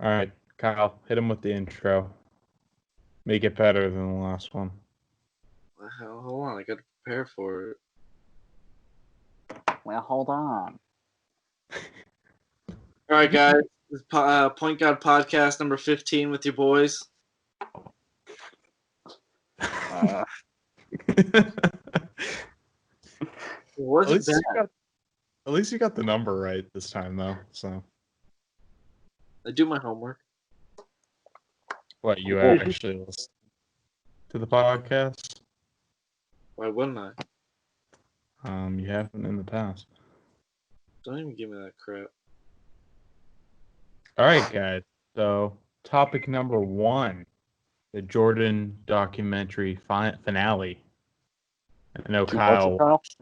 All right, Kyle, hit him with the intro. Make it better than the last one. Well, hold on, I gotta prepare for it. Well, hold on. All right, guys, this is Point Guard Podcast number 15 with your boys. At least you got the number right this time, though. So I do my homework. what, you actually listen to the podcast? Why wouldn't I? You haven't in the past. Don't even give me that crap. All right, guys. So topic number 1, the Jordan documentary finale. I know Kyle watched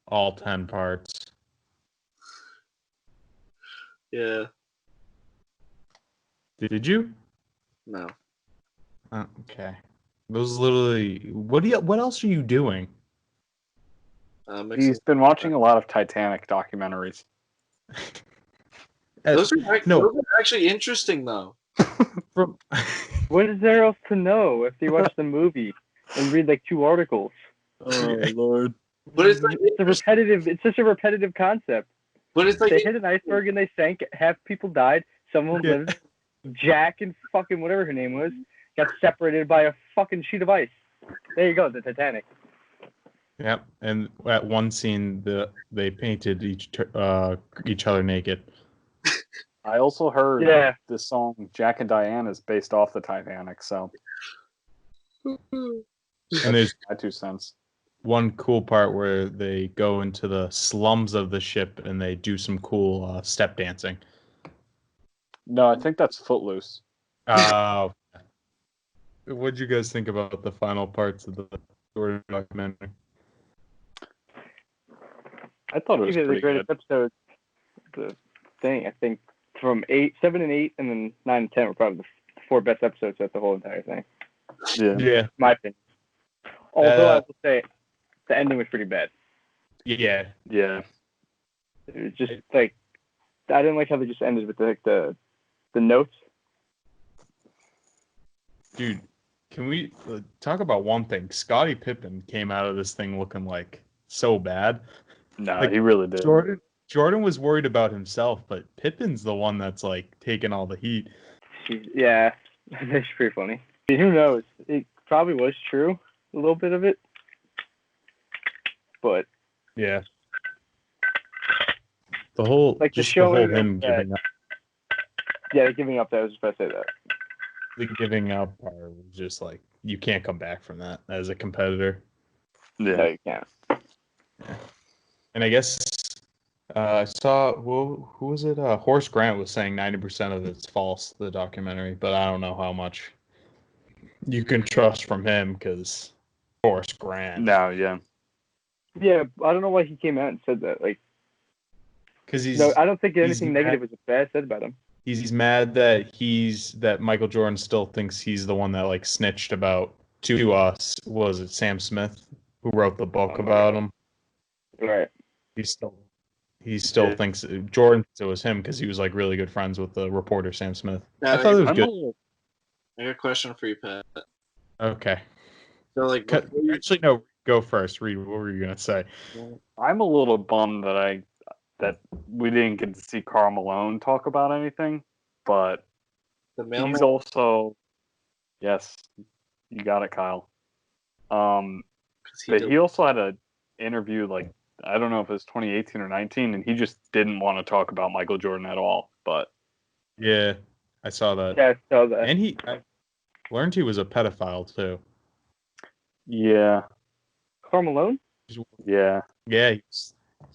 all 10 parts. Yeah. Did you? No. Okay. Those literally. What else are you doing? He's been watching a lot of Titanic documentaries. Those are actually interesting, though. What is there else to know if you watch the movie and read like 2 articles? Oh Lord! But it's like It's such a repetitive concept. But it's like they hit an iceberg and they sank. Half people died. Some of them lived. Jack and fucking whatever her name was got separated by a fucking sheet of ice. There you go, the Titanic. Yep, and at one scene, they painted each other naked. I also heard the song "Jack and Diane" is based off the Titanic, so. And there's my 2 cents. One cool part where they go into the slums of the ship and they do some cool step dancing. No, I think that's Footloose. What'd you guys think about the final parts of the Jordan documentary? I thought it was the greatest episode. The thing, I think, from 7 and 8, and then 9 and 10 were probably the 4 best episodes of the whole entire thing. Yeah. My opinion. Although I will say, the ending was pretty bad. Yeah. Yeah. It was just like, I didn't like how they just ended with the notes. Dude, can we talk about one thing? Scottie Pippen came out of this thing looking like so bad. No, he really did. Jordan was worried about himself, but Pippen's the one that's like taking all the heat. Yeah, that's pretty funny. I mean, who knows? It probably was true, a little bit of it. But yeah, the whole like just the whole him giving up. Yeah, giving up. I was just about to say that. The giving up part was just like you can't come back from that as a competitor. Yeah, no, you can't. Yeah. And I guess I saw who was it? Horace Grant was saying 90% of it's false. The documentary, but I don't know how much you can trust from him because Horace Grant. No, yeah. Yeah, I don't know why he came out and said that. Like, because I don't think anything negative was bad said about him. He's mad that Michael Jordan still thinks he's the one that like snitched about to us. Was it Sam Smith who wrote the book about him? Right. He still thinks Jordan thinks it was him because he was like really good friends with the reporter Sam Smith. I thought it was good. I got a question for you, Pat. Okay. So like, actually no. Go first. Reed, what were you gonna say? I'm a little bummed that we didn't get to see Karl Malone talk about anything, but he's also yes, you got it, Kyle. But he also had an interview like I don't know if it was 2018 or 19, and he just didn't want to talk about Michael Jordan at all. But yeah, I saw that. Yeah, I saw that. And I learned he was a pedophile too. Yeah. Karl Malone? Yeah. Yeah.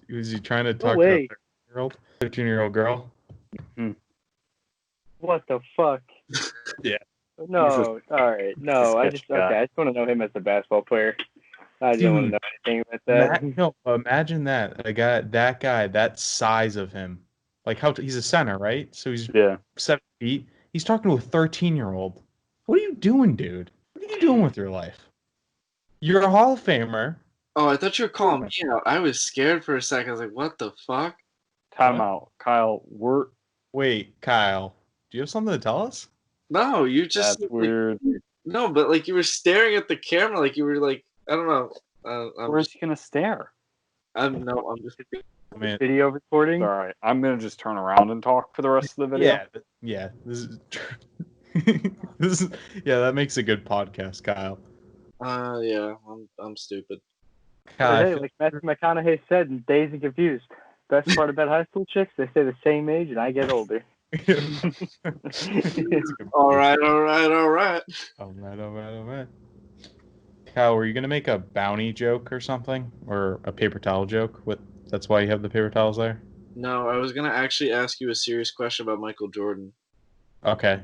Was he trying to talk to a 13-year-old girl? Mm-hmm. What the fuck? Yeah. No. All right. No. I just want to know him as a basketball player. I don't want to know anything about that. Imagine that. That guy, that size of him. Like he's a center, right? So he's 7 feet. He's talking to a 13-year-old. What are you doing, dude? What are you doing with your life? You're a Hall of Famer. Oh, I thought you were calling me out. I was scared for a second. I was like, what the fuck? Time out. Kyle, Wait, Kyle. Do you have something to tell us? No, you just That's weird. No, but like you were staring at the camera, like you were like I don't know. Where's he gonna stare? I'm just. I mean, Video recording. All right, I'm gonna just turn around and talk for the rest of the video. yeah. This is that makes a good podcast, Kyle. Yeah, I'm stupid. Kyle, Hey, like Matthew McConaughey said in Dazed and Confused, best part about high school chicks, they stay the same age and I get older. All right. Kyle, were you gonna make a bounty joke or something, or a paper towel joke? That's why you have the paper towels there. No, I was gonna actually ask you a serious question about Michael Jordan. Okay.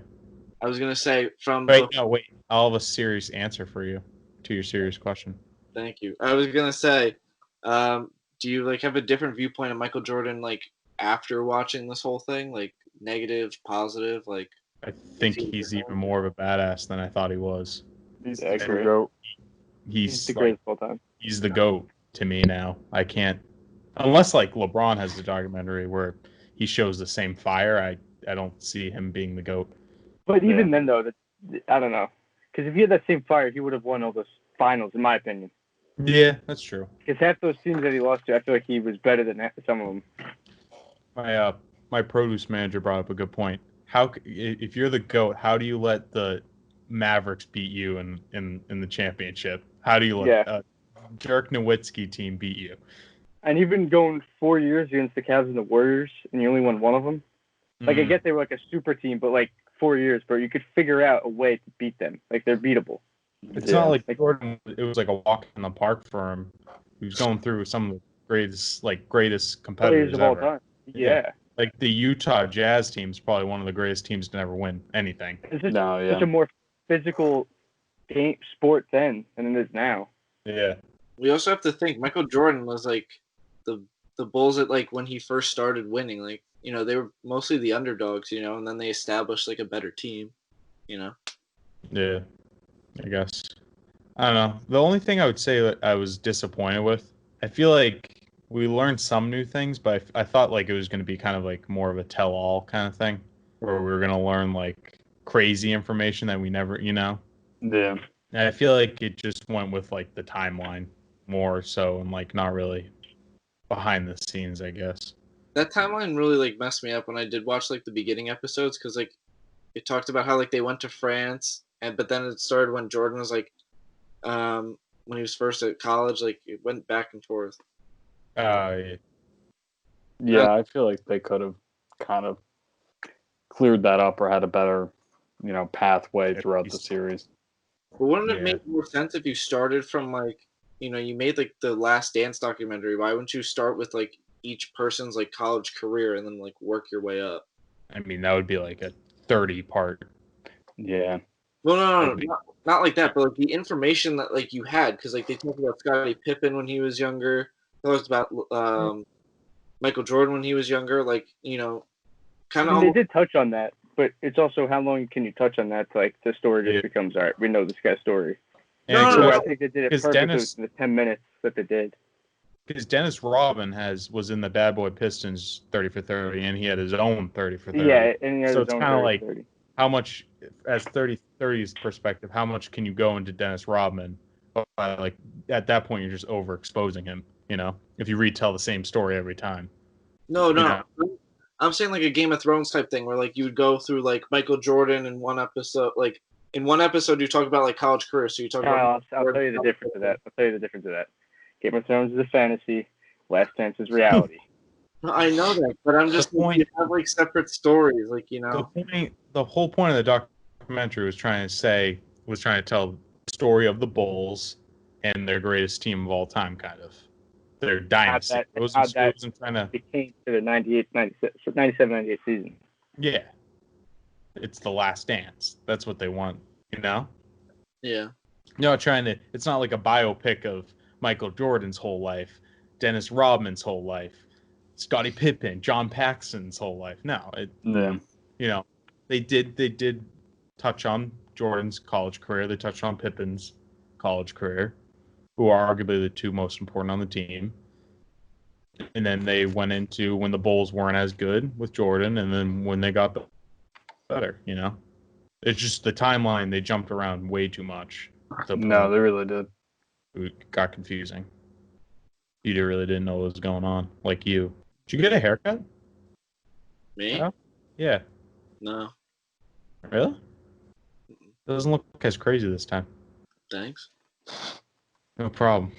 I was gonna say Wait. I'll have a serious answer for you to your serious question. Thank you. I was gonna say, do you like have a different viewpoint of Michael Jordan like after watching this whole thing, like negative, positive, like? I think he's even more of a badass than I thought he was. He's the GOAT. He's the like, greatest of all time. he's the GOAT to me now. I can't, unless like LeBron has the documentary where he shows the same fire. I don't see him being the GOAT. But even then, though, I don't know. Because if he had that same fire, he would have won all those finals, in my opinion. Yeah, that's true. Because half those teams that he lost to, I feel like he was better than some of them. My produce manager brought up a good point. If you're the GOAT, how do you let the Mavericks beat you in the championship? How do you let a Dirk Nowitzki team beat you? And even going 4 years against the Cavs and the Warriors, and you only won one of them. Like, I guess they were like a super team, but like 4 years, bro, you could figure out a way to beat them. Like, they're beatable. It's not like Jordan. It was like a walk in the park for him. He was going through some of the greatest competitors of all ever. time. Yeah. Like the Utah Jazz team is probably one of the greatest teams to never win anything. It's just such a more physical sport then than it is now. Yeah. We also have to think Michael Jordan was like the Bulls at like when he first started winning, like, you know, they were mostly the underdogs, you know, and then they established like a better team, you know. Yeah. I guess. I don't know. The only thing I would say that I was disappointed with, I feel like we learned some new things, but I thought like it was going to be kind of like more of a tell-all kind of thing, where we were going to learn like crazy information that we never, you know. Yeah. And I feel like it just went with like the timeline more so, and like not really behind the scenes, I guess. That timeline really like messed me up when I did watch like the beginning episodes, because like it talked about how like they went to France, but then it started when Jordan was like when he was first at college, like it went back and forth. Yeah, I feel like they could have kind of cleared that up or had a better, you know, pathway throughout the series. But wouldn't it make more sense if you started from like, you know, you made like the Last Dance documentary? Why wouldn't you start with like each person's like college career and then like work your way up? I mean, that would be like a 30-part. Yeah. Well, no, not like that, but like the information that like you had, because like they talked about Scottie Pippen when he was younger, they talked about Michael Jordan when he was younger, like, you know, kind of. They did touch on that, but it's also how long can you touch on that to like the story just becomes, all right, we know this guy's story. I think they did it perfectly in the 10 minutes that they did. Because Dennis Rodman was in the Bad Boy Pistons 30 for 30, and he had his own 30 for 30. Yeah, and he had so his it's own kind of like 30. How much, as 30's perspective, how much can you go into Dennis Rodman? But like at that point, you're just overexposing him. You know, if you retell the same story every time. No. You know? I'm saying like a Game of Thrones type thing where like you would go through like Michael Jordan in one episode. Like in one episode, you talk about like college career. So you talk about. I'll tell you the difference of that. Game of Thrones is a fantasy. Last Dance is reality. No, I know that, but I'm just like, you have like separate stories, like, you know. The whole point of the documentary was trying to tell the story of the Bulls and their greatest team of all time, kind of their dynasty. It wasn't trying to. It came to the 97-98 season. Yeah, it's the Last Dance. That's what they want, you know. Yeah. It's not like a biopic of Michael Jordan's whole life, Dennis Rodman's whole life, Scottie Pippen, John Paxson's whole life. No, you know, they did touch on Jordan's college career. They touched on Pippen's college career, who are arguably the two most important on the team. And then they went into when the Bulls weren't as good with Jordan, and then when they got better, you know? It's just the timeline, they jumped around way too much. No, they really did. It got confusing. You really didn't know what was going on, like you. Did you get a haircut? Me? No? Yeah. No. Really? Doesn't look as crazy this time. Thanks. No problem.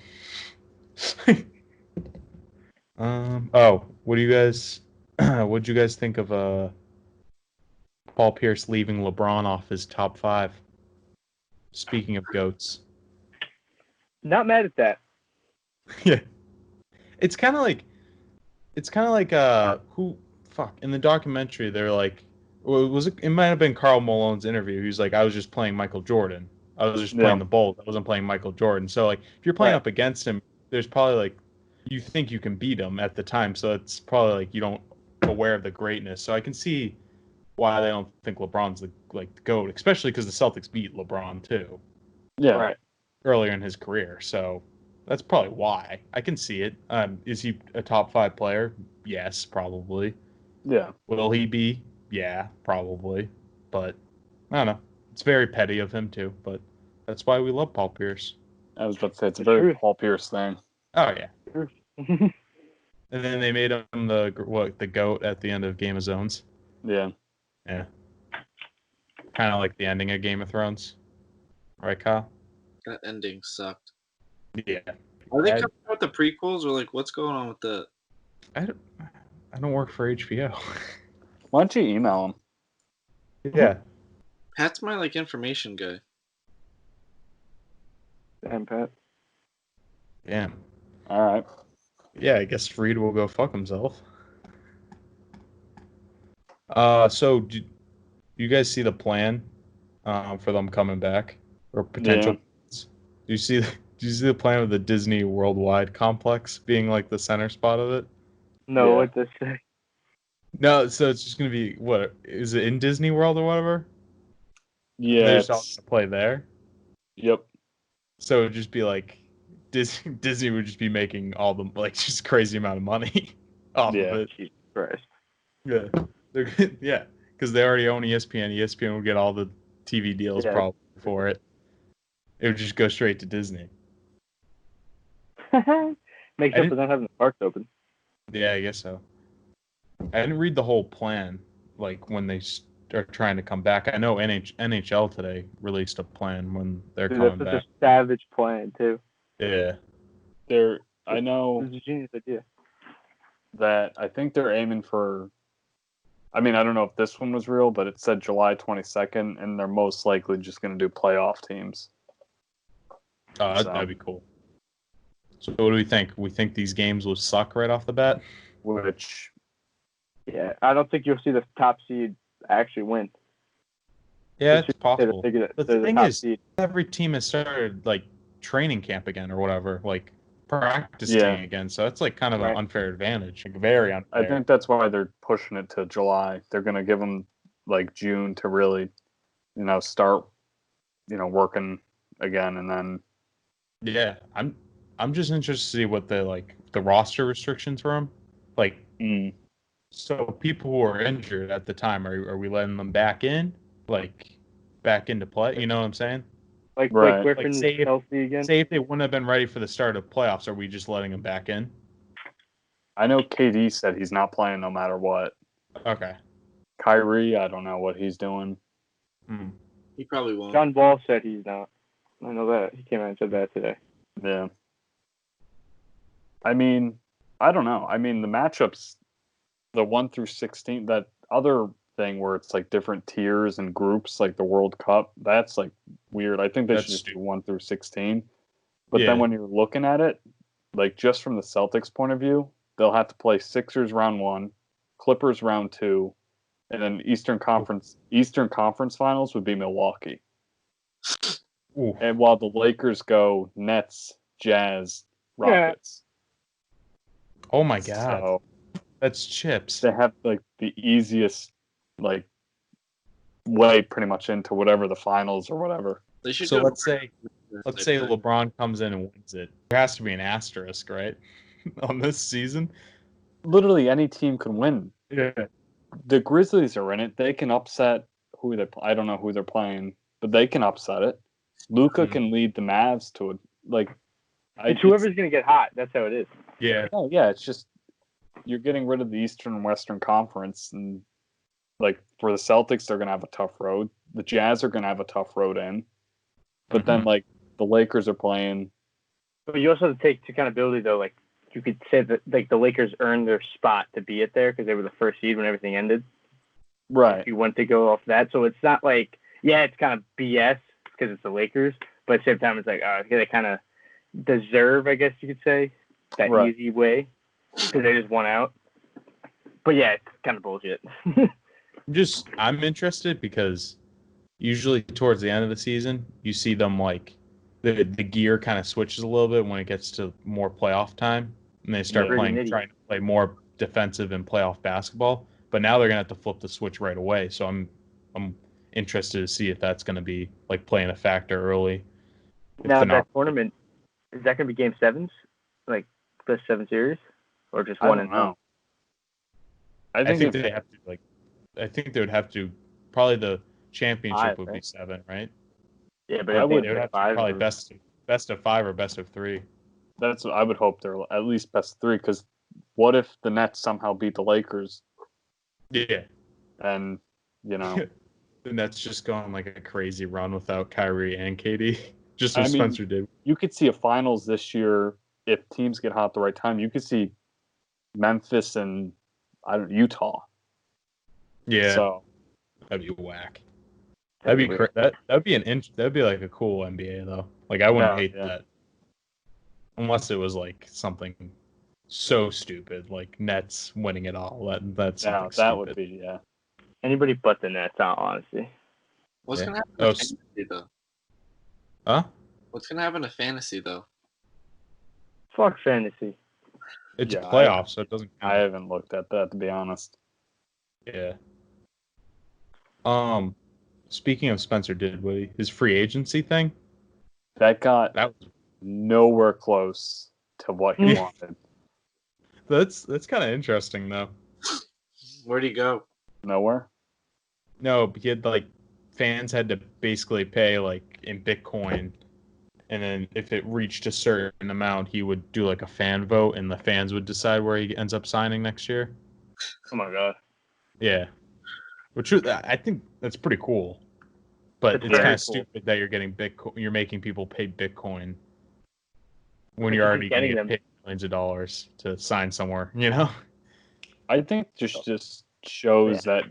What do you guys what'd you guys think of Paul Pierce leaving LeBron off his top 5? Speaking of GOATs. Not mad at that. Yeah. It's kind of like in the documentary they're like, well, it might have been Karl Malone's interview. He was like, I was just playing Michael Jordan. I was just playing the Bulls. I wasn't playing Michael Jordan. So like if you're playing up against him, there's probably like you think you can beat him at the time. So it's probably like you don't aware of the greatness. So I can see why they don't think LeBron's the GOAT, especially because the Celtics beat LeBron too. Yeah. Right. Earlier in his career. So that's probably why. I can see it. Is he a top 5 player? Yes, probably. Yeah. Will he be? Yeah, probably. But I don't know. It's very petty of him too, but that's why we love Paul Pierce. I was about to say it's a very Paul Pierce thing. Oh yeah. And then they made him the GOAT at the end of Game of Zones. Yeah. Yeah. Kind of like the ending of Game of Thrones. Right, Kyle? That ending sucked. Yeah. Are they coming out with the prequels, or like what's going on with that? I don't work for HBO. Why don't you email him? Yeah. Pat's my like information guy. Damn, Pat. Damn. All right. Yeah, I guess Reed will go fuck himself. So do you guys see the plan for them coming back or potential? Yeah. Do you see the plan of the Disney Worldwide complex being like the center spot of it? No, what does say? No, so it's just gonna be what is it in Disney World or whatever? Yeah, they're just all gonna play there. Yep. So it'd just be like Disney would just be making all the like just crazy amount of money off of it. Jesus Christ. Yeah, yeah, because they already own ESPN. ESPN will get all the TV deals probably for it. It would just go straight to Disney. Makes up for them having the parks open. Yeah, I guess so. I didn't read the whole plan, like when they are trying to come back. I know NHL today released a plan when they're coming back. That's a savage plan too. Yeah, I know. It's a genius idea. That I think they're aiming for. I mean, I don't know if this one was real, but it said July 22nd, and they're most likely just going to do playoff teams. Oh, that'd be cool. So what do we think? We think these games will suck right off the bat? Yeah, I don't think you'll see the top seed actually win. Yeah, it's possible. The thing is, every team has started like training camp again or whatever, like practicing again. So it's like kind of an unfair advantage, like very unfair. I think that's why they're pushing it to July. They're going to give them like June to really, start, working again, and then. Yeah, I'm just interested to see what the roster restrictions for them, like. So people who are injured at the time, are we letting them back in, back into play? You know what I'm saying? Like Griffin is healthy again. Say if they wouldn't have been ready for the start of playoffs, are we just letting them back in? I know KD said he's not playing no matter what. Okay. Kyrie, I don't know what he's doing. He probably won't. John Wall said he's not. I know that. He came out and said that today. Yeah. I mean, I don't know. I mean, the matchups, the 1 through 16, that other thing where it's like different tiers and groups, like the World Cup, that's like weird. I think they should just do 1 through 16. But then when you're looking at it, like just from the Celtics point of view, they'll have to play Sixers round 1, Clippers round 2, and then Eastern Conference Finals would be Milwaukee. Ooh. And while the Lakers go Nets, Jazz, Rockets. Oh my God. So that's chips. They have like the easiest way pretty much into whatever the finals or whatever. They should. So let's say LeBron comes in and wins it. There has to be an asterisk, right? On this season. Literally any team can win. Yeah. The Grizzlies are in it. They can upset I don't know who they're playing, but they can upset it. Luka can lead the Mavs to it. It's whoever's going to get hot. That's how it is. Yeah. Oh yeah, it's just you're getting rid of the Eastern and Western Conference, and for the Celtics, they're going to have a tough road. The Jazz are going to have a tough road in, but then the Lakers are playing. But you also have to take accountability though. You could say that the Lakers earned their spot to be it there because they were the first seed when everything ended. Right. If you want to go off that, so it's not it's kind of BS because it's the Lakers, but at the same time it's they kind of deserve, I guess you could say, that easy way because they just won out. But yeah, it's kind of bullshit. I'm interested because usually towards the end of the season, you see them the gear kind of switches a little bit when it gets to more playoff time, and they start trying to play more defensive and playoff basketball. But now they're gonna have to flip the switch right away. So I'm interested to see if that's gonna be playing a factor early. Now that tournament, is that gonna be game sevens, best 7 series, or just one and done? I think they have to I think they would have to. Probably the championship would be 7, right? Yeah, but they would have to probably best of 5 or best of 3. That's what I would hope. They're at least best of 3. Because what if the Nets somehow beat the Lakers? Yeah, and the Nets just going a crazy run without Kyrie and KD. Just as Spencer did. You could see a finals this year if teams get hot at the right time. You could see Memphis and Utah. Yeah, so that'd be whack. That'd be that'd be a cool NBA though. I wouldn't hate that, unless it was something so stupid Nets winning it all. That's that would be anybody but the Nets, honestly. What's gonna happen to fantasy though? Huh? What's gonna happen to fantasy though? Fuck fantasy. It's playoffs, so it doesn't count. I haven't looked at that, to be honest. Yeah. Speaking of Spencer Dinwiddie, his free agency thing, that was nowhere close to what he wanted. That's kind of interesting though. Where'd he go? Nowhere. No, he had fans had to basically pay in Bitcoin, and then if it reached a certain amount, he would do a fan vote, and the fans would decide where he ends up signing next year. Oh my god. Yeah. Which I think that's pretty cool. But it's kind of stupid that you're getting Bitcoin. You're making people pay Bitcoin when you're already going to pay millions of dollars to sign somewhere. I think just shows that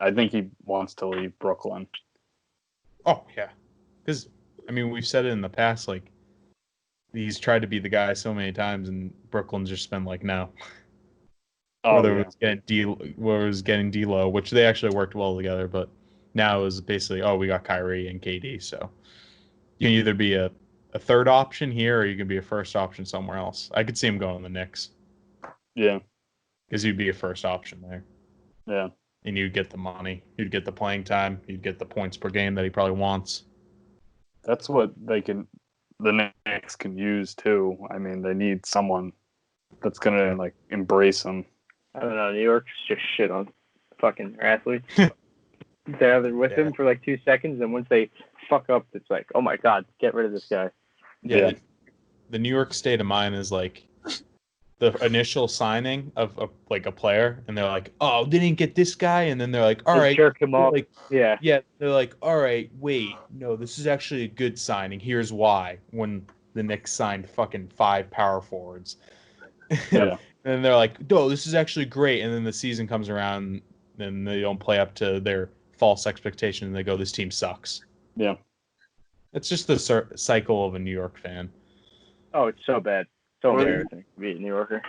I think he wants to leave Brooklyn. Oh yeah, because we've said it in the past. He's tried to be the guy so many times, and Brooklyn's just been no. Whether it was getting D'Lo, which they actually worked well together, but now it was basically, we got Kyrie and KD, so you can either be a third option here, or you can be a first option somewhere else. I could see him going to the Knicks. Yeah. Because you'd be a first option there. Yeah. And you'd get the money. You'd get the playing time. You'd get the points per game that he probably wants. That's what the Knicks can use, too. They need someone that's going to, embrace him. I don't know. New York's just shit on fucking their athletes. They're with him for 2 seconds, and once they fuck up, it's oh my god, get rid of this guy. Yeah. The New York state of mind is the initial signing of a player, and they're oh, they didn't get this guy, and then they're all right, jerk him off. Yeah, they're all right, wait, no, this is actually a good signing. Here's why. When the Knicks signed fucking 5 power forwards. Yeah. And they're no, this is actually great. And then the season comes around and they don't play up to their false expectation, and they go, this team sucks. Yeah. It's just the cycle of a New York fan. Oh, it's so bad. So embarrassing to be a New Yorker.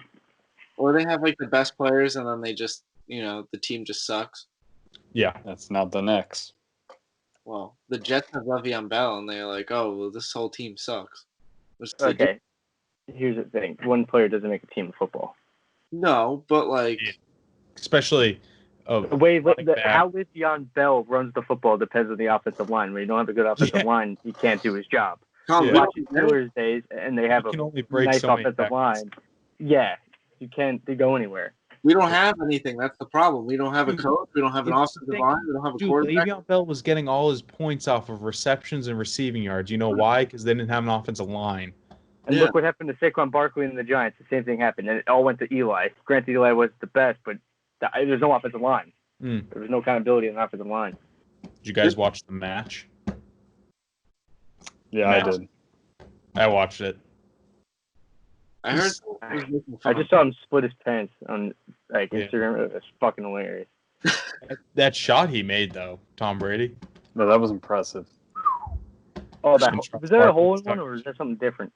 Or they have the best players, and then they just, the team just sucks. Yeah. That's not the Knicks. Well, the Jets have Le'Veon Bell, and they're this whole team sucks. Okay. Here's the thing. One player doesn't make a team of football. No, but especially how Le'Veon Bell runs the football depends on the offensive line. When you don't have a good offensive line, he can't do his job. Watch his Steelers days, and they have a nice offensive line. Yeah, you can't go anywhere. We don't have anything. That's the problem. We don't have a coach. We don't have an offensive line. We don't have a quarterback. Le'Veon Bell was getting all his points off of receptions and receiving yards. You know why? Because they didn't have an offensive line. And look what happened to Saquon Barkley and the Giants. The same thing happened, and it all went to Eli. Granted, Eli wasn't the best, but there's no offensive line. There was no accountability in the offensive line. Did you guys watch the match? Yeah, I did. I watched it. I heard. I just saw him split his pants on Instagram. It was fucking hilarious. That shot he made, though, Tom Brady. No, that was impressive. Oh, was that a hole in one, or is that something different?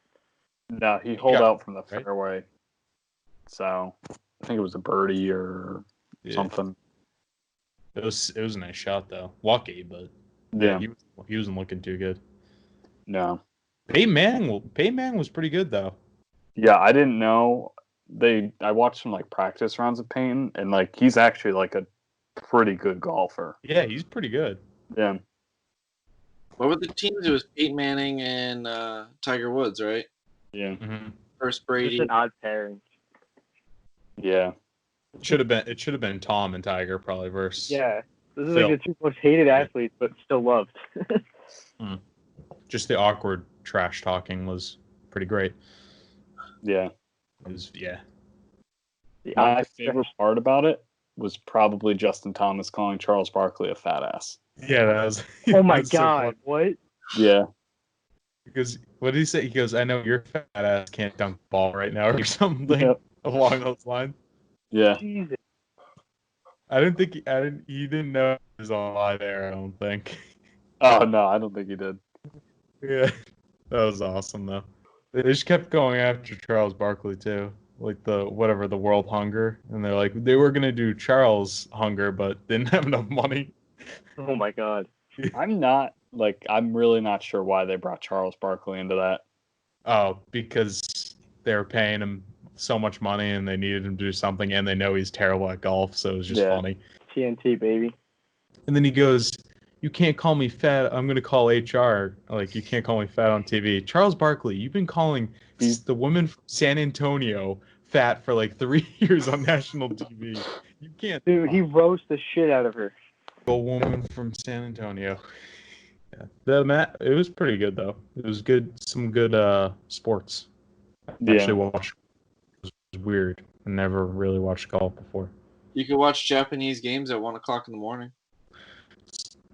No, he holed out from the fairway. So I think it was a birdie or something. It was a nice shot though. Lucky, but he wasn't looking too good. No. Peyton Manning was pretty good though. Yeah, I didn't know. I watched some practice rounds of Peyton, and he's actually a pretty good golfer. Yeah, he's pretty good. Yeah. What were the teams? It was Peyton Manning and Tiger Woods, right? Yeah. Mm-hmm. First Brady. Just an odd pairing. Yeah. It should have been Tom and Tiger probably versus. Yeah. This is Phil. the two most hated athletes, but still loved. Just the awkward trash talking was pretty great. Yeah. My favorite part about it was probably Justin Thomas calling Charles Barkley a fat ass. Yeah, that was. Oh my God! So what? Yeah. Because what did he say? He goes, "I know your fat ass can't dunk the ball right now," or something along those lines. Yeah. Jesus. He didn't know it was on live there. I don't think. Oh no, I don't think he did. Yeah, that was awesome though. They just kept going after Charles Barkley too, the World Hunger, and they're like they were gonna do Charles Hunger, but didn't have enough money. Oh my God. I'm really not sure why they brought Charles Barkley into that. Oh, because they were paying him so much money and they needed him to do something, and they know he's terrible at golf, so it was just funny. TNT, baby. And then he goes, "You can't call me fat. I'm gonna call HR. You can't call me fat on TV." Charles Barkley, you've been calling the women from San Antonio fat for 3 years on national TV. You can't. Dude, he roasts the shit out of her. A woman from San Antonio. Yeah. It was pretty good though. It was good. Some good sports. I actually watched. It was weird. I never really watched golf before. You could watch Japanese games at 1:00 in the morning.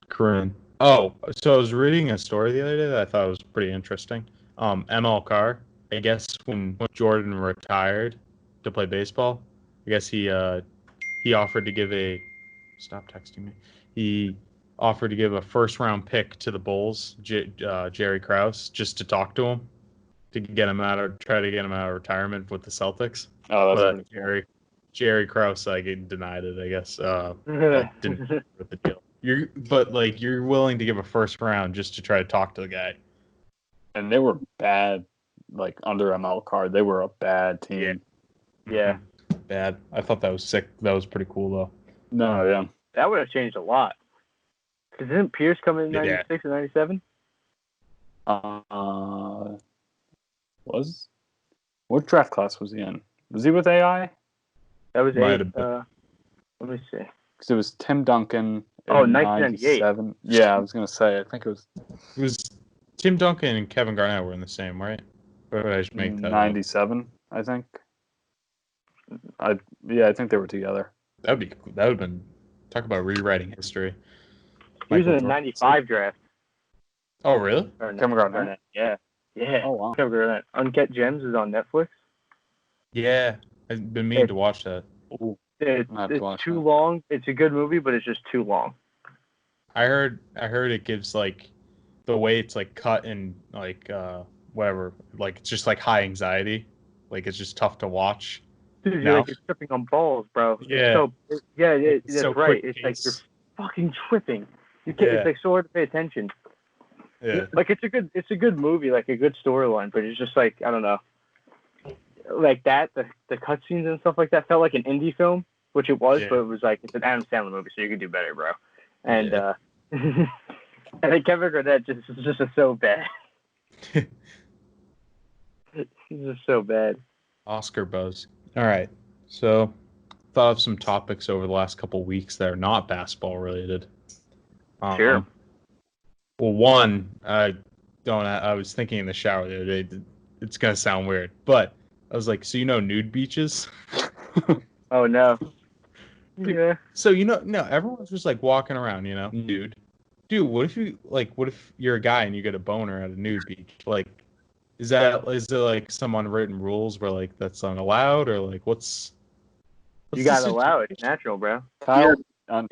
Korean. Oh, so I was reading a story the other day that I thought was pretty interesting. ML Carr, I guess when Jordan retired to play baseball, I guess he offered to give stop texting me. He offered to give a first-round pick to the Bulls, Jerry Krause, just to talk to him, to try to get him out of retirement with the Celtics. Oh, that's Jerry Krause denied it, I guess. Didn't with the deal. You're willing to give a first round just to try to talk to the guy. And they were bad, under ML Carr. They were a bad team. Yeah. Bad. I thought that was sick. That was pretty cool though. No, yeah. That would have changed a lot. Because didn't Pierce come in 96 or 97? What draft class was he in? Was he with AI? That was let me see. Because it was Tim Duncan. Oh, 1998. Yeah, I was gonna say. I think it was Tim Duncan and Kevin Garnett were in the same, right? Or did I just make that 97, I think. I think they were together. That would have been talk about rewriting history. He was in the 95 draft. Oh, really? Kevin Garnett. Yeah. Oh, wow. Kevin Garnett. Uncut Gems is on Netflix. Yeah, I've been meaning to watch that. Ooh. It's too long. It's a good movie, but it's just too long. I heard it gives the way it's cut and whatever, it's just high anxiety. It's just tough to watch. Dude, you're tripping on balls, bro. Yeah. That's so right. It's you're fucking tripping. You can't. It's so hard to pay attention. Yeah. It's a good movie, a good storyline, but it's just I don't know. The cutscenes and stuff like that felt like an indie film, which it was, but it was it's an Adam Sandler movie, so you could do better, bro. And and then Kevin Garnett just so bad. He's just so bad. Oscar buzz. All right, so thought of some topics over the last couple weeks that are not basketball related. Sure. Well, one, I was thinking in the shower the other day. It's gonna sound weird, but I was like, so nude beaches? Oh no. Yeah. So no, everyone's just like walking around, nude. Dude, what if you're a guy and you get a boner at a nude beach? Like, is there like some unwritten rules where like that's unallowed, or like what's you gotta allow it. It's natural, bro. Kyle,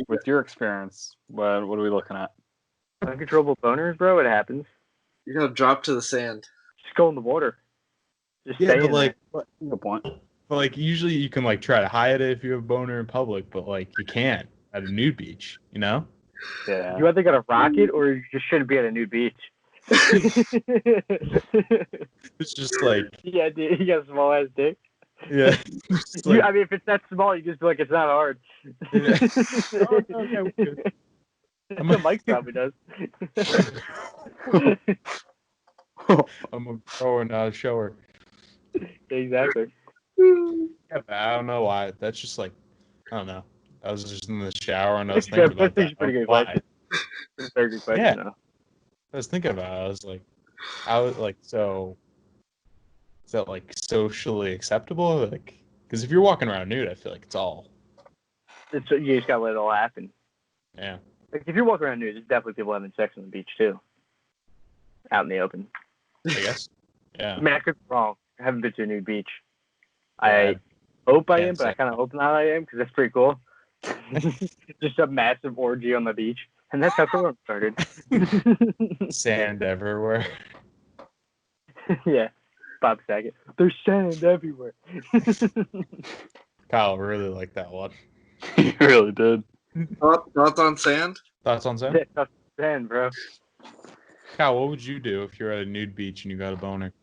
with your experience, what are we looking at? Uncontrollable boners, bro. It happens. You're gonna drop to the sand. Just go in the water. Just Yeah, stay but in like, good point. But like, usually you can like try to hide it if you have a boner in public, but like you can't at a nude beach, Yeah. You either got a rocket or you just shouldn't be at a nude beach. It's just like, yeah, dude, you got a small ass dick. Yeah. Like, I mean, if it's that small, you just be like, it's not hard. Yeah. Oh, okay. The Mike probably does. I'm a thrower, not a shower. Exactly. Yeah, but I don't know why. That's just like, I don't know. I was just in the shower and I was thinking about that. Pretty good question. Very good question. Yeah. Though. I was thinking about it. I was like, so is that like socially acceptable? Like, because if you're walking around nude, I feel like it's all. You just gotta let it all happen. Yeah. Like if you're walking around nude, there's definitely people having sex on the beach too. Out in the open. I guess. Yeah. I mean, I could be wrong. I haven't been to a nude beach. I hope I am, but I kind of hope not I am because that's pretty cool. Just a massive orgy on the beach. And that's how Corona started. Sand everywhere. Yeah. Bob Saget. There's sand everywhere. Kyle really liked that one. He really did. Thoughts on sand? Thoughts on sand? Yeah, that's sand, bro. Kyle, what would you do if you're at a nude beach and you got a boner?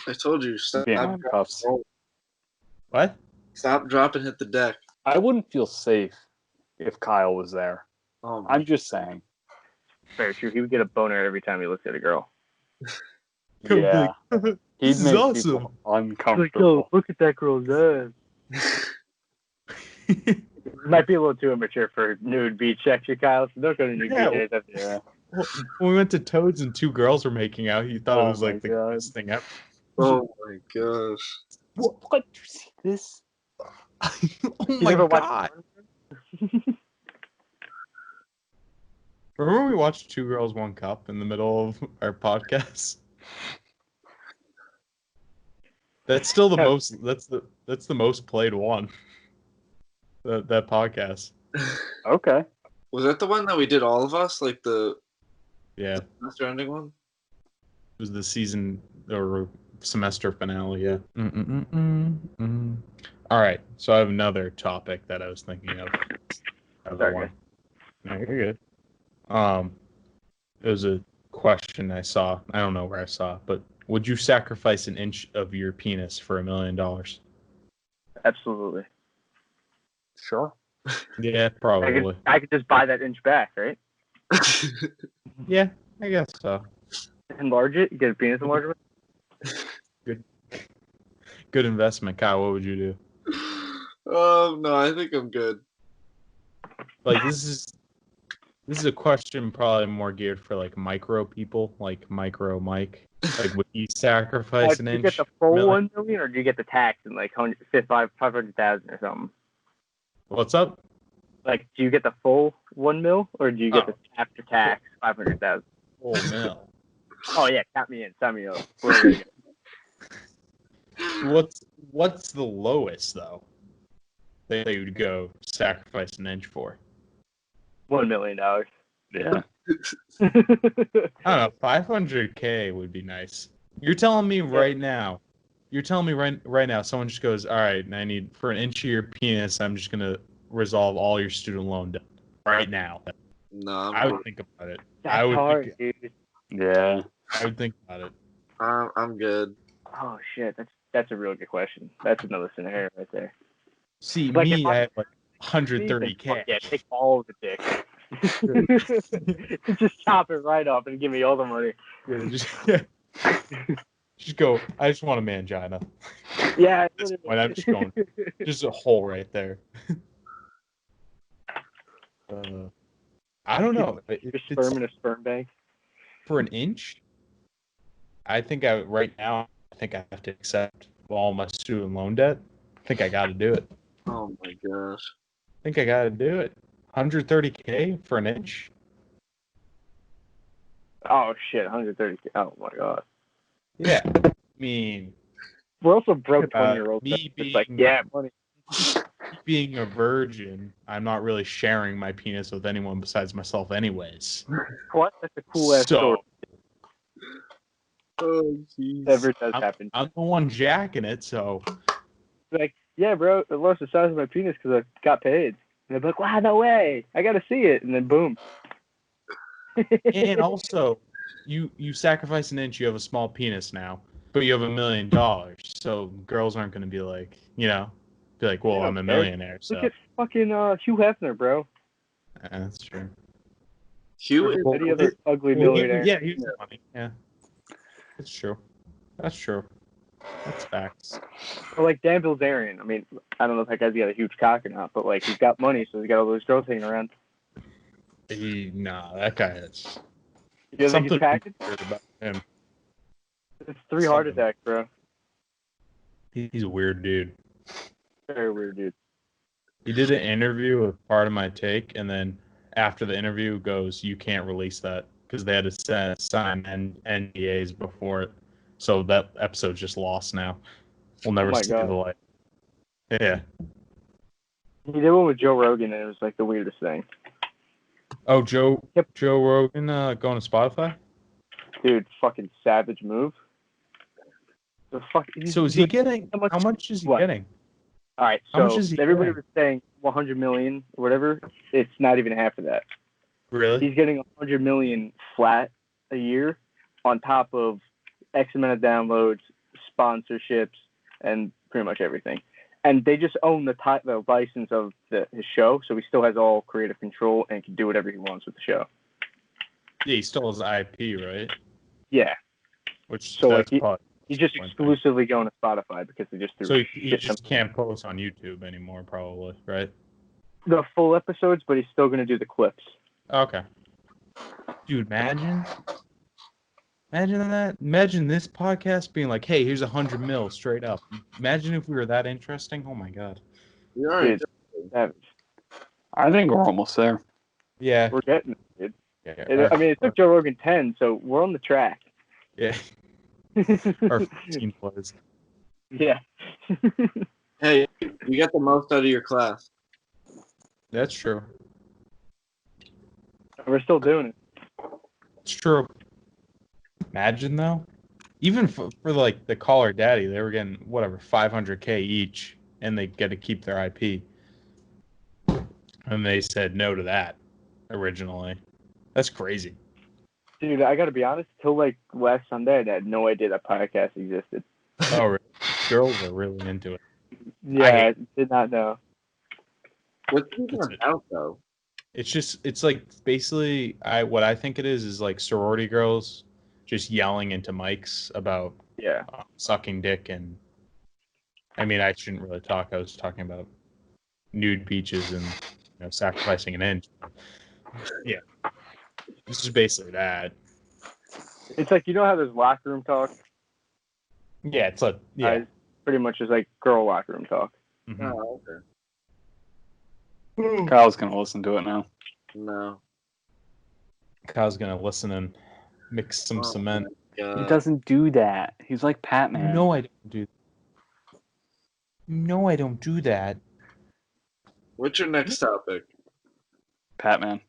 I told you. Stop, Yeah, cuffs. What? Stop, drop, and hit the deck. I wouldn't feel safe if Kyle was there. Oh, I'm just saying. Very true. He would get a boner every time he looks at a girl. Yeah. He'd This is make awesome. people Like, uncomfortable. yo, look at that girl's ass. Might be a little too immature for nude beach actually, Kyle. So don't go to nude beach. Yeah. When we went to Toads and two girls were making out, he thought it was like the God. best thing ever. Oh my gosh. What? You see this? Oh You my never god. Remember we watched Two Girls, One Cup in the middle of our podcast? That's still the most that's the most played one. That podcast. Okay. Was that the one that we did all of us? Like the semester ending one? It was the season or semester finale, yeah. All right, so I have another topic that I was thinking of. Sorry. No, you're good. It was a question I saw. I don't know where I saw it, but would you sacrifice an inch of your penis for $1 million? Absolutely. Sure. Yeah, probably. I could just buy that inch back, right? Yeah, I guess so. Enlarge it, get a penis enlargement. Good investment, Kyle. What would you do? No, I think I'm good. Like this is a question probably more geared for like micro people, like micro Mike. Like would he sacrifice an Do you inch? get the full 1 million, or do you get the tax and like 500,000 or something? What's up? Like, do you get the full 1 mil, or do you get the after tax 500,000? Full mil. Oh yeah, count me in. Sign me up. What's the lowest though? They would go sacrifice an inch for. $1 million. Yeah. I don't know. $500K would be nice. You're telling me right now. You're telling me right now. Someone just goes, all right, and I need for an inch of your penis. I'm just gonna resolve all your student loan debt right now. No, I would think about it. That's I would hard, dude. Yeah. I would think about it. I'm good. Oh shit, that's a real good question. That's another scenario right there. See, Like, me, if I have like 130K. Yeah, take all of the dick. Just chop it right off and give me all the money. Just go. I just want a mangina. Yeah. I'm just going. Just a hole right there. I don't know. Your sperm in a sperm bank? For an inch? I think right now, I think I have to accept all my student loan debt. I think I got to do it. Oh my gosh. I think I got to do it. $130K for an inch? Oh shit, 130K. Oh my god. Yeah. I mean, we're also broke 20-year-olds. Me being, like, yeah, money. Being a virgin, I'm not really sharing my penis with anyone besides myself, anyways. What? That's a cool ass story. Oh jeez. Never does happen. I'm the one jacking it, so. Like, yeah, bro, I lost the size of my penis because I got paid. And they're like, wow, no way. I got to see it. And then boom. And also, you sacrifice an inch, you have a small penis now, but you have $1 million. So girls aren't going to be like, well, I'm a millionaire. So. Look at fucking Hugh Hefner, bro. That's true. Hugh is any other ugly millionaire. Yeah, he's funny. Yeah. That's true. That's facts. Or like Dan Bilzerian. I mean, I don't know if that guy's got a huge cock or not, but like he's got money, so he's got all those girls hanging around. That guy is. You think he's packaged? About him. It's 3 heart attacks, bro. He's a weird dude. Very weird dude. He did an interview with Part of My Take, and then after the interview goes, you can't release that because they had to sign NDAs before it. So that episode's just lost now. We'll never see the light. Yeah. He did one with Joe Rogan, and it was like the weirdest thing. Oh, Joe Rogan going to Spotify? Dude, fucking savage move. So is he getting? How much is he getting? All right, so everybody was saying 100 million or whatever. It's not even half of that. Really? He's getting 100 million flat a year on top of X amount of downloads, sponsorships, and pretty much everything. And they just own the license of his show, so he still has all creative control and can do whatever he wants with the show. Yeah, he still has IP, right? Yeah. Which so like he's just exclusively going to Spotify because they just threw. So he just can't post on YouTube anymore, probably, right? The full episodes, but he's still going to do the clips. Okay. Dude, imagine that. Imagine this podcast being like, "Hey, here's 100 mil straight up." Imagine if we were that interesting. Oh my god. We are. I think we're almost there. Yeah, we're getting it, dude. Yeah, it took Joe Rogan 10, so we're on the track. Yeah. Or 15 was. Yeah. Hey, you got the most out of your class. That's true. We're still doing it. It's true. Imagine though, even for like the Caller Daddy, they were getting whatever $500K each, and they get to keep their IP. And they said no to that originally. That's crazy. Dude, I gotta be honest. Till like last Sunday, I had no idea that podcast existed. Oh, really? Girls are really into it. Yeah, I did not know. What's it even about though? It's like basically what I think it is like sorority girls just yelling into mics about sucking dick, and I mean I shouldn't really talk. I was talking about nude beaches and sacrificing an inch. Yeah, this is basically that. It's like how there's locker room talk. Yeah, it's pretty much just like girl locker room talk. Mm-hmm. Oh, okay. Kyle's gonna listen to it now. No. Kyle's gonna listen and mix some cement. He doesn't do that. He's like Pat-Man. No, I don't do that. No, I don't do that. What's your next topic? Pat-Man.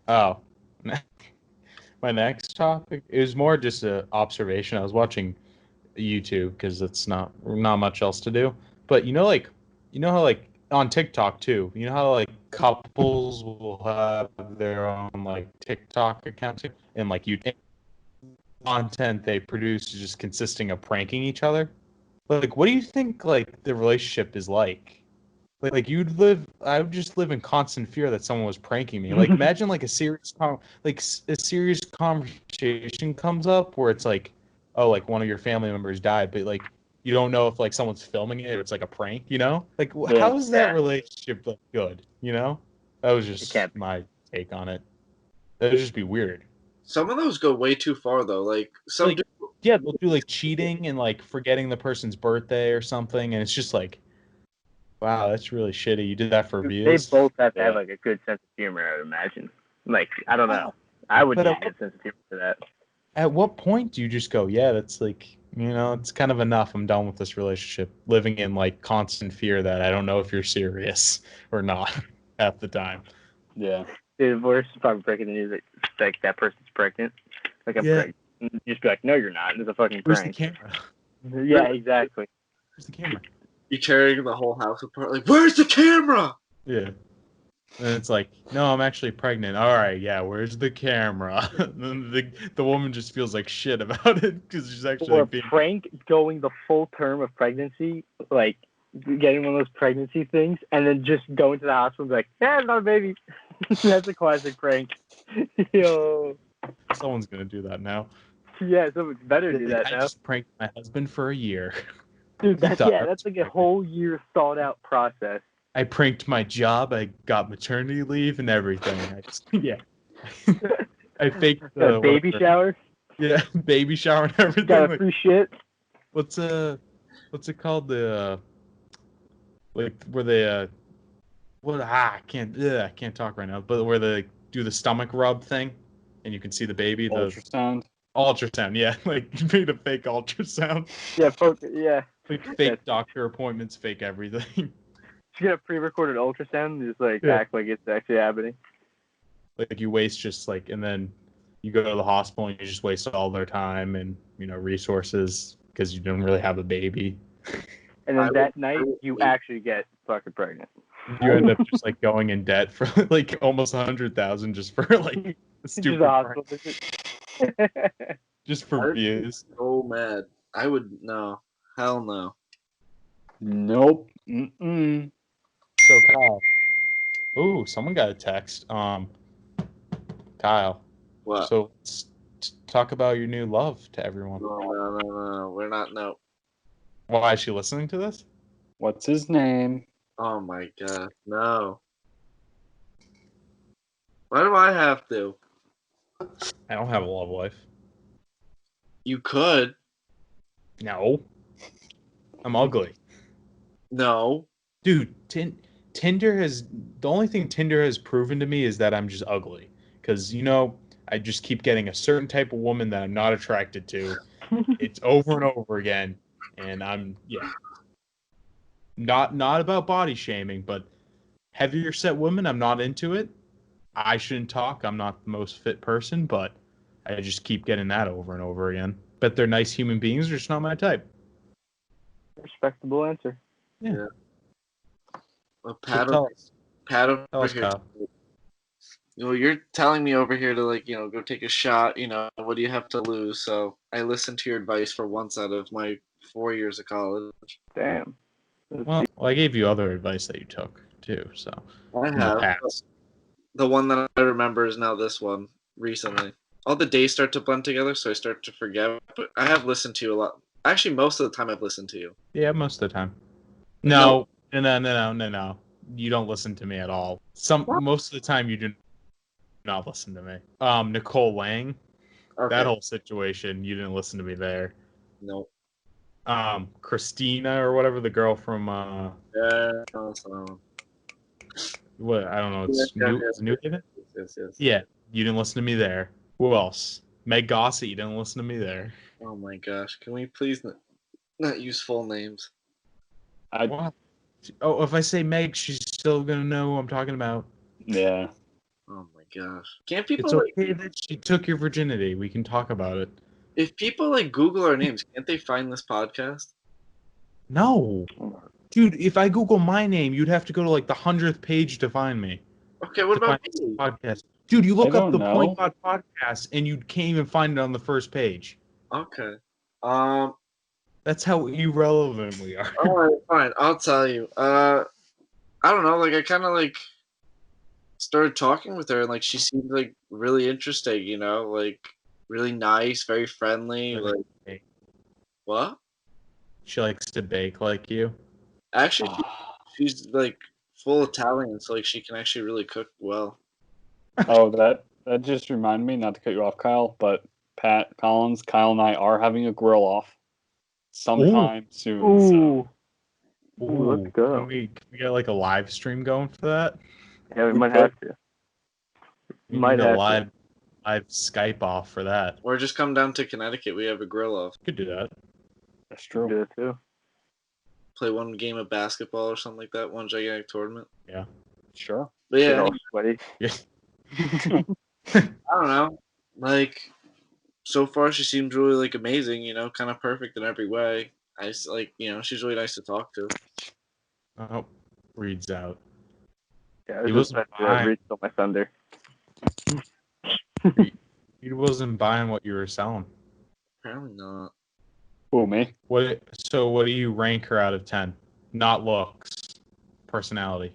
Oh. My next topic is more just an observation. I was watching YouTube because it's not much else to do. But how like on TikTok too, how like couples will have their own like TikTok accounts and like content they produce is just consisting of pranking each other. Like, what do you think like the relationship is like? Like I would just live in constant fear that someone was pranking me. Like, imagine like a serious conversation comes up where it's like, oh, like one of your family members died, but like you don't know if like someone's filming it or it's like a prank, Like, how is that relationship like good, That was just my take on it. That would just be weird. Some of those go way too far though. Like some yeah, they'll do like cheating and like forgetting the person's birthday or something, and it's just like, wow, that's really shitty. You did that for views. They both have to have like a good sense of humor, I would imagine. Like, I don't know. I would need a good sense of humor for that. At what point do you just go, yeah, that's like, it's kind of enough. I'm done with this relationship. Living in like constant fear that I don't know if you're serious or not half the time. Yeah. The worst is probably breaking the news that like that person's pregnant. Like, I'm pregnant. And you just be like, no, you're not. It's a fucking Where's prank. the camera? Yeah, exactly. Where's the camera? You carrying the whole house apart, like, where's the camera? Yeah. And it's like, no, I'm actually pregnant. All right, yeah, where's the camera? the woman just feels like shit about it because she's actually being... prank going the full term of pregnancy, like getting one of those pregnancy things, and then just going to the hospital and be like, yeah, it's not a baby. That's a classic prank. Yo. Someone's going to do that now. Yeah, someone's better do that now. I just pranked my husband for a year. Dude, that's like a whole year thought out process. I pranked my job. I got maternity leave and everything. I faked the baby shower. Yeah, baby shower and everything. Got a free shit. What's it called? The like where they I can't talk right now. But where they do the stomach rub thing, and you can see the baby. Ultrasound. Ultrasound, yeah. Like you made a fake ultrasound. Yeah, yeah. Like fake doctor appointments, fake everything. You get a pre-recorded ultrasound and just like act like it's actually happening. Like you waste and then you go to the hospital and you just waste all their time and resources because you don't really have a baby. And then that night you actually get fucking pregnant. You end up just like going in debt for like almost $100,000 just for like a stupid hospital visit. Just for views. So mad. I would no. Hell no. Nope. Mm-mm. So Kyle. Ooh, someone got a text. Kyle. What? So let's talk about your new love to everyone. No. We're not. No. Why is she listening to this? What's his name? Oh my god. No. Why do I have to? I don't have a love life. You could. No. I'm ugly. No. Dude, Tinder has... The only thing Tinder has proven to me is that I'm just ugly. Because, I just keep getting a certain type of woman that I'm not attracted to. It's over and over again. And I'm... Yeah. Not about body shaming, but heavier set women, I'm not into it. I shouldn't talk. I'm not the most fit person, but I just keep getting that over and over again. But they're nice human beings. They're just not my type. Respectable answer. Yeah. Well, Pat over here. You're telling me over here to go take a shot. What do you have to lose? So I listened to your advice for once out of my 4 years of college. Damn. Well, I gave you other advice that you took too. So I have. The one that I remember is now this one recently. All the days start to blend together, so I start to forget. But I have listened to you a lot. Actually, most of the time I've listened to you. Yeah, most of the time. No. You don't listen to me at all. Most of the time you do not listen to me. Nicole Lang. Okay. That whole situation, you didn't listen to me there. Nope. Christina or whatever, the girl from what, I don't know, it's New Haven? Yes. Yeah, you didn't listen to me there. Who else? Meg Gossett, you didn't listen to me there. Oh my gosh, can we please not use full names? What? Oh, if I say Meg, she's still gonna know who I'm talking about. Yeah. Oh my gosh. Can't people It's okay that she took your virginity. We can talk about it. If people Google our names, can't they find this podcast? No. Dude, if I Google my name, you'd have to go to the 100th page to find me. Okay, what about me? Podcast. Dude, you look up the Point God podcast and you can't even find it on the first page. Okay. That's how irrelevant we are. All right, fine. I'll tell you. I don't know. I kind of started talking with her, and she seemed really interesting. Really nice, very friendly. What? She likes to bake like you. Actually, she's full Italian, so like she can actually really cook well. Oh, that just reminded me, not to cut you off, Kyle, but Pat Collins, Kyle and I are having a grill off sometime soon. Ooh. So. Ooh, let's go. Can we get like a live stream going for that? Yeah, we might have to. We Might need a have live Skype off for that. Or just come down to Connecticut. We have a grill off. Could do that. That's to. true. Do it too. Play one game of basketball or something like that. One gigantic tournament. Yeah. Sure. But Get yeah, all sweaty. Yeah. I don't know. Like, so far she seems really like amazing. You know, kind of perfect in every way. I just, like, you know, she's really nice to talk to. Oh, Reed's out. Yeah, He I was just wasn't about to reach on my thunder. He wasn't buying what you were selling. Apparently not. Who, me? So what do you rank her out of 10? Not looks, personality,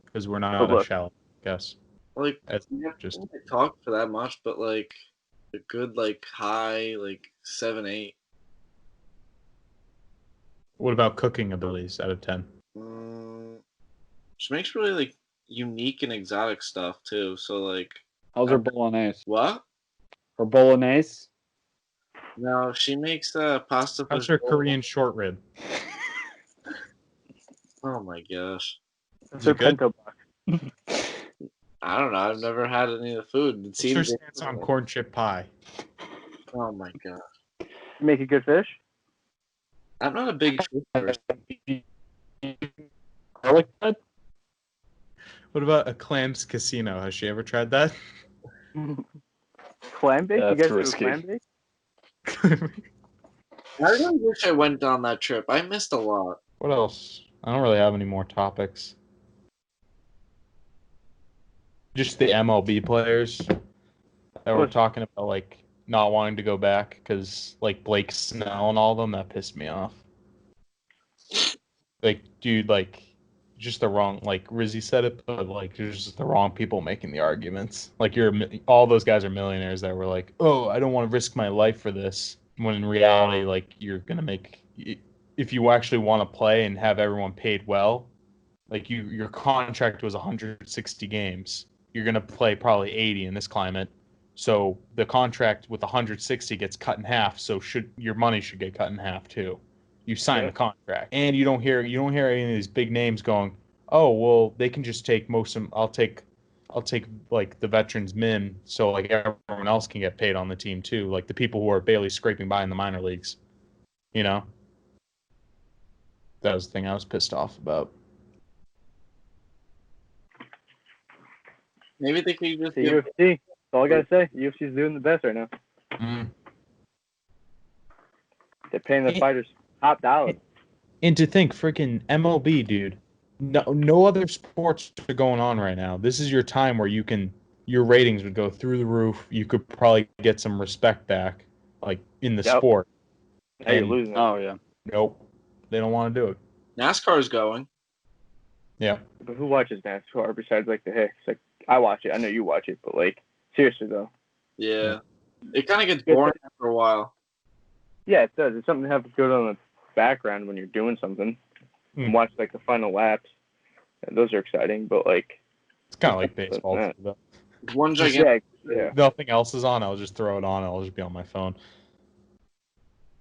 because we're not out of shell. Guess. Like, That's we haven't just really talked for that much, but like a good like high like 7, 8. What about cooking abilities out of 10? She makes really like unique and exotic stuff too. So like, How's her bolognese? what? Her bolognese? No, she makes pasta. How's her Korean short rib? Oh my gosh. That's Is her it good? pinto box. I don't know. I've never had any of the food. It What's her seems. stance on corn chip pie? Oh my god. You make a good fish? I'm not a big fish person. Garlic bread? What about a clams casino? Has she ever tried that? Clam bake? You That's guys do risky. clam bake? I really wish I went on that trip. I missed a lot. What else? I don't really have any more topics. Just the MLB players that were talking about like not wanting to go back because like Blake Snell and all of them, that pissed me off. Like, dude, like just the wrong, like Rizzy said it, but like there's just the wrong people making the arguments. Like all those guys are millionaires that were like, oh, I don't want to risk my life for this. When in reality, like you're gonna make, if you actually want to play and have everyone paid well, like your contract was 160 games. You're gonna play probably 80 in this climate. So the contract with 160 gets cut in half. So your money should get cut in half too. You sign the contract, and you don't hear any of these big names going, oh well, they can just take most of them. I'll take like the veterans min, so like everyone else can get paid on the team too, like the people who are barely scraping by in the minor leagues. You know, that was the thing I was pissed off about. Maybe they could just The UFC. That's all I gotta say. UFC's doing the best right now. They're paying the fighters top dollar. And to think, freaking MLB, dude. No other sports are going on right now. This is your time where your ratings would go through the roof. You could probably get some respect back, like in the sport. Now you're losing. Oh yeah. Nope, they don't want to do it. NASCAR's going. Yeah. But who watches NASCAR besides like the Hicks? Like I watch it. I know you watch it, but like seriously though. Yeah. It kind of gets boring after a while. Yeah, it does. It's something to have good on the background when you're doing something. And watch like the final laps. And those are exciting, but like it's kind of like baseball too, though. One gigantic. Yeah. Nothing else is on. I'll just throw it on. I'll just be on my phone.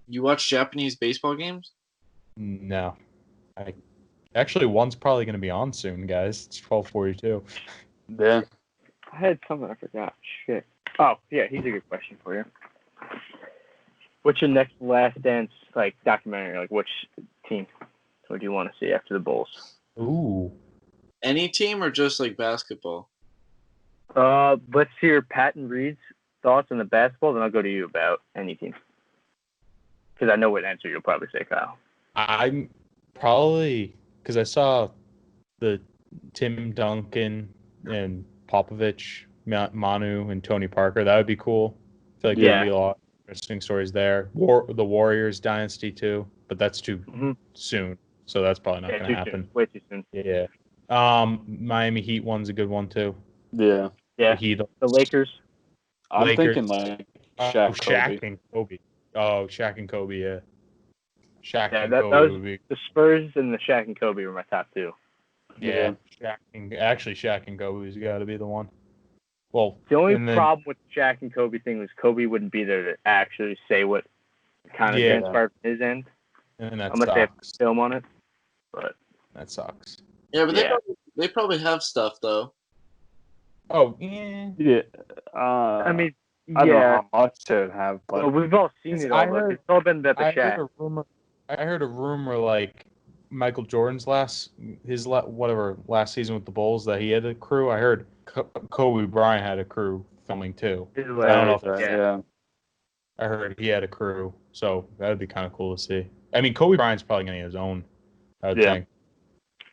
You watch Japanese baseball games? No. Actually, one's probably going to be on soon, guys. It's 12:42. Yeah. I had something I forgot. Shit. Oh, yeah, here's a good question for you. What's your next Last Dance like documentary? Like which team would you want to see after the Bulls? Ooh. Any team or just like basketball? Let's hear Pat and Reed's thoughts on the basketball, then I'll go to you about any team. Because I know what answer you'll probably say, Kyle. I'm probably, because I saw the Tim Duncan and Popovich, Manu, and Tony Parker. That would be cool. I feel like there'd be a lot of interesting stories there. The Warriors dynasty too, but that's too soon, so that's probably not going to happen. Way too soon. Yeah. Miami Heat one's a good one too. Yeah. Yeah. The Lakers. I'm thinking like Shaq and Kobe. Oh, Shaq and Kobe, yeah. Shaq and Kobe that was would be. the Spurs and the Shaq and Kobe were my top two. Yeah. Shaq and Kobe's got to be the one. Well, the only problem with the Shaq and Kobe thing was Kobe wouldn't be there to actually say what kind of transpired from his end. And that unless sucks. they have film on it. But that sucks. Yeah, but they probably have stuff though. Oh yeah. Yeah. I mean, I don't know how much to have, but well, we've all seen it all. It's all been about the Shaq. I heard a rumor like Michael Jordan's last season with the Bulls that he had a crew. I heard Kobe Bryant had a crew filming too. I don't know if I heard he had a crew, so that would be kind of cool to see. I mean, Kobe Bryant's probably going to get his own, I would think.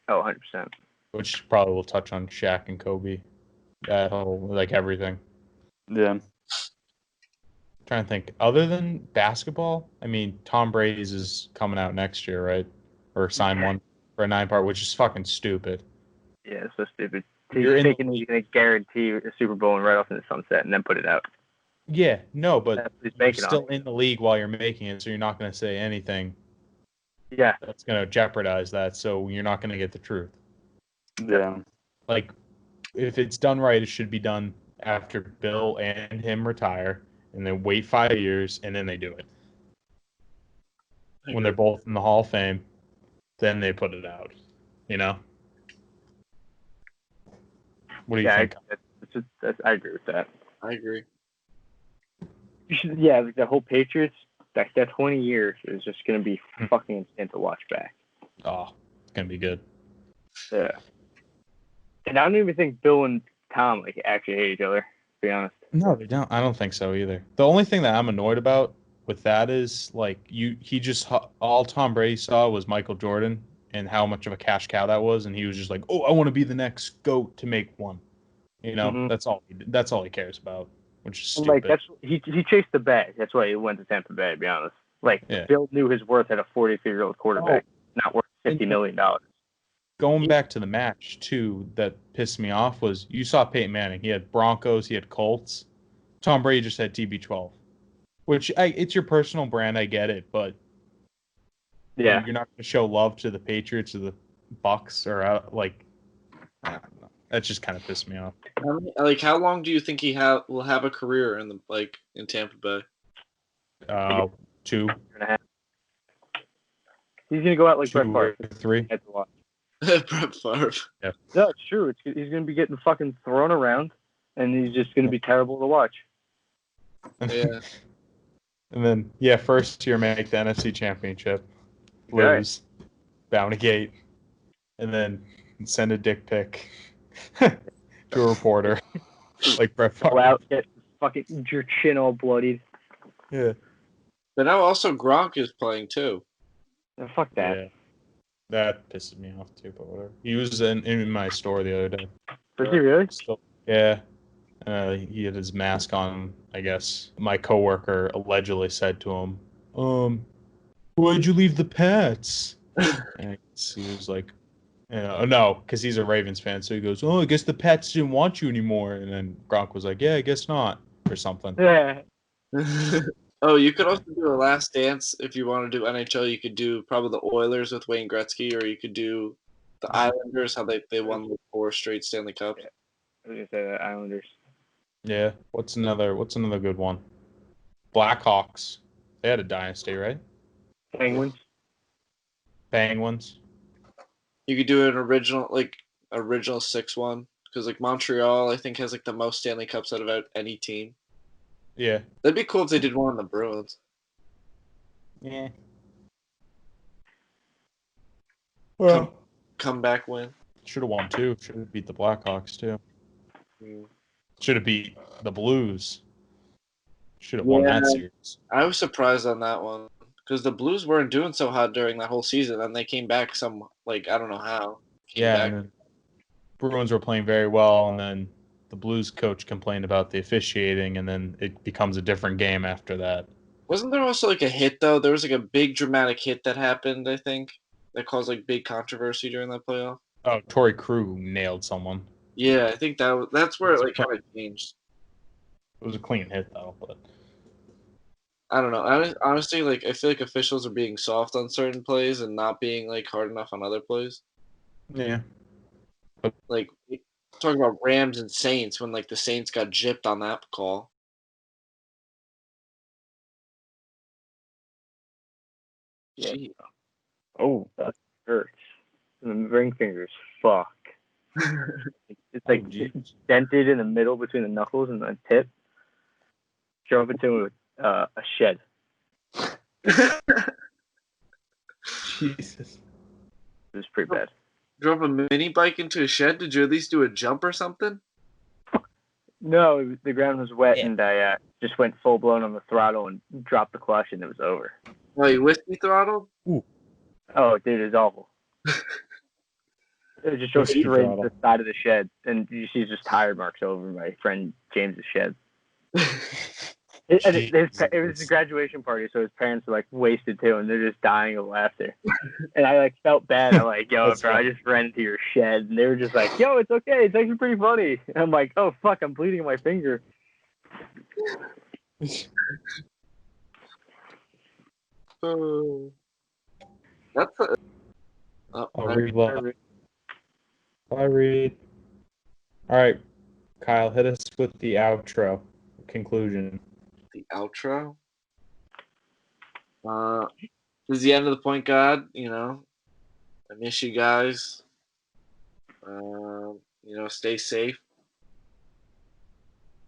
Oh, 100%. Which probably will touch on Shaq and Kobe. That whole, like, everything. Yeah. I'm trying to think. Other than basketball, I mean, Tom Brady's is coming out next year, right? Or sign one for a 9-part, which is fucking stupid. Yeah, it's so stupid. He's going to guarantee a Super Bowl and right off in the sunset and then put it out. Yeah, no, but you're still in the league while you're making it, so you're not going to say anything. Yeah. That's going to jeopardize that, so you're not going to get the truth. Yeah. Like, if it's done right, it should be done after Bill and him retire, and then wait 5 years, and then they do it. When they're both in the Hall of Fame, then they put it out. You know? What do you think? I agree with that. I agree. Yeah, like the whole Patriots, that 20 years is just going to be fucking insane to watch back. Oh, it's going to be good. Yeah. And I don't even think Bill and Tom actually hate each other, to be honest. No, they don't. I don't think so either. The only thing that I'm annoyed about with that is all Tom Brady saw was Michael Jordan and how much of a cash cow that was, and he was just like, "Oh, I want to be the next GOAT to make one." You know, that's all he cares about, which is stupid. He chased the bag. That's why he went to Tampa Bay, to be honest. Bill knew his worth at a 43-year-old quarterback, not worth $50 million. Going back to the match, too, that pissed me off was you saw Peyton Manning. He had Broncos, he had Colts. Tom Brady just had TB12, which it's your personal brand. I get it, but you're not going to show love to the Patriots or the Bucks or I don't know. That just kind of pissed me off. How long do you think he will have a career in Tampa Bay? 2. He's gonna go out like Brett Favre. 3. Brett Favre. Yeah. No, it's true. He's gonna be getting fucking thrown around, and he's just gonna be terrible to watch. Yeah. And then first year make the NFC Championship, lose, Bounty Gate, and then send a dick pic to a reporter like Brett Favre. Go out, get fucking your chin all bloodied. Yeah. But now also Gronk is playing too. Oh, fuck that. Yeah. That pisses me off too, but whatever. He was in my store the other day. Was he really? Yeah. He had his mask on, I guess. My coworker allegedly said to him, why'd you leave the Pats? And he was like, no, because he's a Ravens fan. So he goes, I guess the Pats didn't want you anymore. And then Gronk was like, yeah, I guess not, or something. Yeah. Oh, you could also do a Last Dance if you want to do NHL. You could do probably the Oilers with Wayne Gretzky, or you could do the Islanders, how they won 4 straight Stanley Cups. Yeah. I was gonna say the Islanders. Yeah. What's another good one? Blackhawks. They had a dynasty, right? Penguins. You could do an original 6-1 because Montreal I think has the most Stanley Cups out of any team. Yeah. That'd be cool if they did one on the Bruins. Yeah. Well, comeback win. Should have won 2. Should have beat the Blackhawks too. Should have beat the Blues. Should have won that series. I was surprised on that one because the Blues weren't doing so hot during that whole season, and they came back I don't know how. And then Bruins were playing very well, and then the Blues coach complained about the officiating, and then it becomes a different game after that. Wasn't there also a hit though? There was a big dramatic hit that happened, I think, that caused big controversy during that playoff. Oh, Torrey Krug nailed someone. Yeah, I think that's where it kind of changed. It was a clean hit though, but I don't know. Honestly, I feel like officials are being soft on certain plays and not being hard enough on other plays. Yeah. Like, talking about Rams and Saints when, like, the Saints got gypped on that call. Yeah. Gee. Oh, That hurts. And the ring fingers, fuck. It's like dented in the middle between the knuckles and the tip. Drove into a shed. Jesus. It was pretty bad. Drove a mini bike into a shed? Did you at least do a jump or something? No, the ground was wet, and I just went full blown on the throttle and dropped the clutch, and it was over. Oh, you whiskey throttled? Ooh. Oh, dude, it was awful. It just goes Whiskey straight throttle. to the side of the shed, and you see just tire marks over my friend James's shed. It was a graduation party, so his parents were like wasted too, and they're just dying of laughter. And I like felt bad. I'm like, yo, bro, I just ran into your shed, and they were just like, yo, it's okay, it's actually pretty funny. And I'm like, oh fuck, I'm bleeding my finger. Oh. That's a... Oh, I'll read Bye, Reed. All right, Kyle, hit us with the outro conclusion. The outro? This is the end of the Point Guard. You know, I miss you guys. You know, stay safe.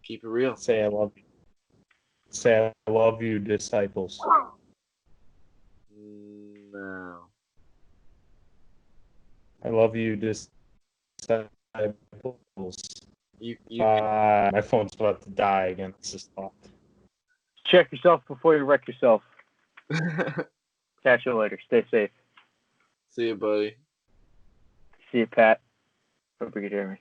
Keep it real. Say I love you. Say I love you, disciples. No. I love you, disciples. My phone's about to die again. It's just locked. Check yourself before you wreck yourself. Catch you later. Stay safe. See you, buddy. See you, Pat. Hope you can hear me.